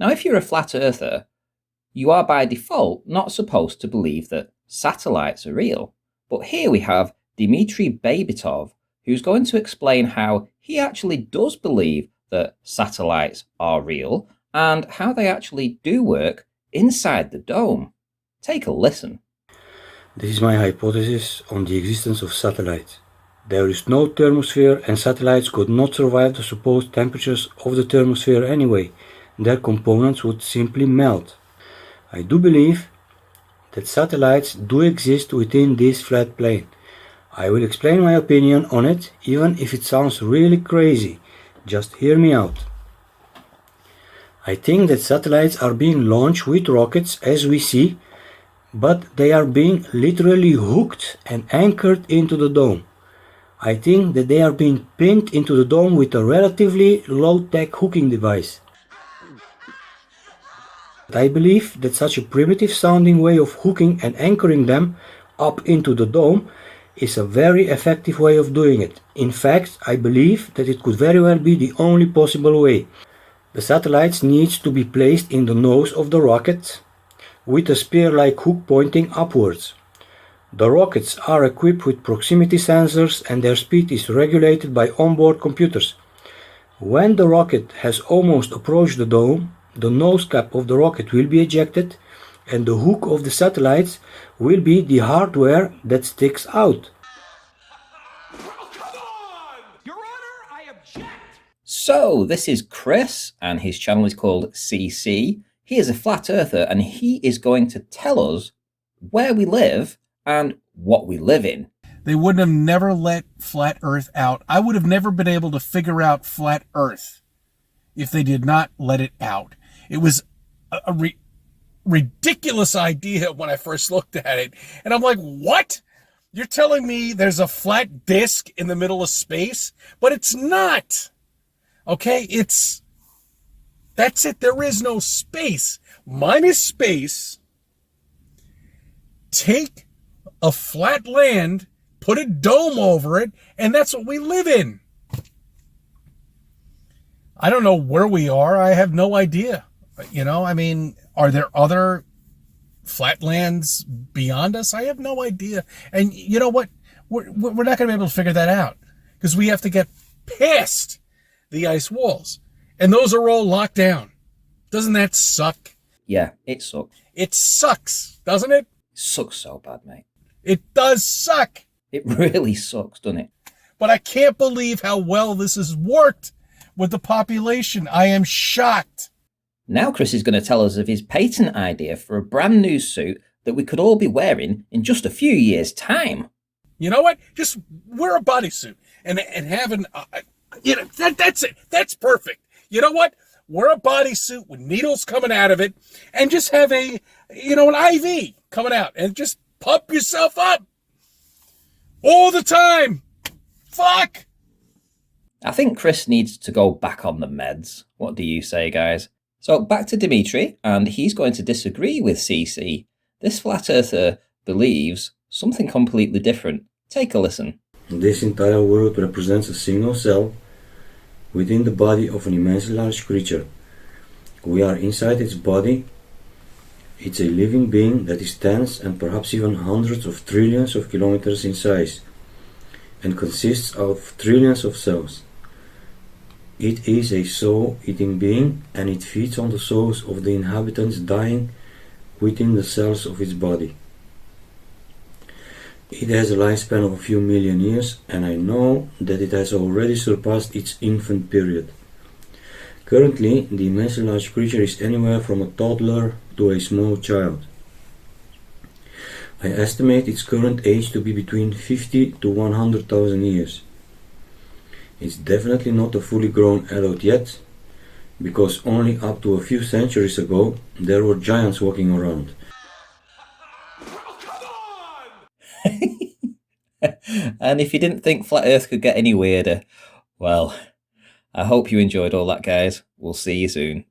Now, if you're a flat earther, you are by default not supposed to believe that satellites are real. But here we have Dmitry Babitov, who's going to explain how he actually does believe that satellites are real and how they actually do work inside the dome. Take a listen. This is my hypothesis on the existence of satellites. There is no thermosphere and satellites could not survive the supposed temperatures of the thermosphere anyway. Their components would simply melt. I do believe that satellites do exist within this flat plane. I will explain my opinion on it, even if it sounds really crazy. Just hear me out. I think that satellites are being launched with rockets as we see, but they are being literally hooked and anchored into the dome. I think that they are being pinned into the dome with a relatively low-tech hooking device. I believe that such a primitive sounding way of hooking and anchoring them up into the dome is a very effective way of doing it. In fact, I believe that it could very well be the only possible way. The satellites need to be placed in the nose of the rocket with a spear-like hook pointing upwards. The rockets are equipped with proximity sensors and their speed is regulated by onboard computers. When the rocket has almost approached the dome, the nose cap of the rocket will be ejected and the hook of the satellites will be the hardware that sticks out. Your Honor, I object! So, this is Chris, and his channel is called CC. He is a flat earther, and he is going to tell us where we live and what we live in. They wouldn't have never let flat Earth out. I would have never been able to figure out flat Earth if they did not let it out. It was a ridiculous idea when I first looked at it. And I'm like, what? You're telling me there's a flat disk in the middle of space? But it's not. Okay, that's it. There is no space. Mine is space. Take a flat land, put a dome over it, and that's what we live in. I don't know where we are. I have no idea. You know, I mean, are there other flatlands beyond us? I have no idea. And you know what? We're not going to be able to figure that out because we have to get past the ice walls. And those are all locked down. Doesn't that suck? Yeah, it sucks. It sucks, doesn't it? It sucks so bad, mate. It does suck. It really sucks, doesn't it? But I can't believe how well this has worked with the population. I am shocked. Now Chris is going to tell us of his patent idea for a brand new suit that we could all be wearing in just a few years' time. You know what? Just wear a bodysuit and have an, that's it. That's perfect. You know what? Wear a bodysuit with needles coming out of it and just have an IV coming out and just pump yourself up all the time. Fuck. I think Chris needs to go back on the meds. What do you say, guys? So back to Dimitri, and he's going to disagree with CC. This flat earther believes something completely different. Take a listen. This entire world represents a single cell within the body of an immensely large creature. We are inside its body. It's a living being that is tens and perhaps even hundreds of trillions of kilometers in size and consists of trillions of cells. It is a soul-eating being and it feeds on the souls of the inhabitants dying within the cells of its body. It has a lifespan of a few million years and I know that it has already surpassed its infant period. Currently, the immensely large creature is anywhere from a toddler to a small child. I estimate its current age to be between 50 to 100,000 years. It's definitely not a fully grown adult yet, because only up to a few centuries ago there were giants walking around. And if you didn't think Flat Earth could get any weirder, well, I hope you enjoyed all that, guys. We'll see you soon.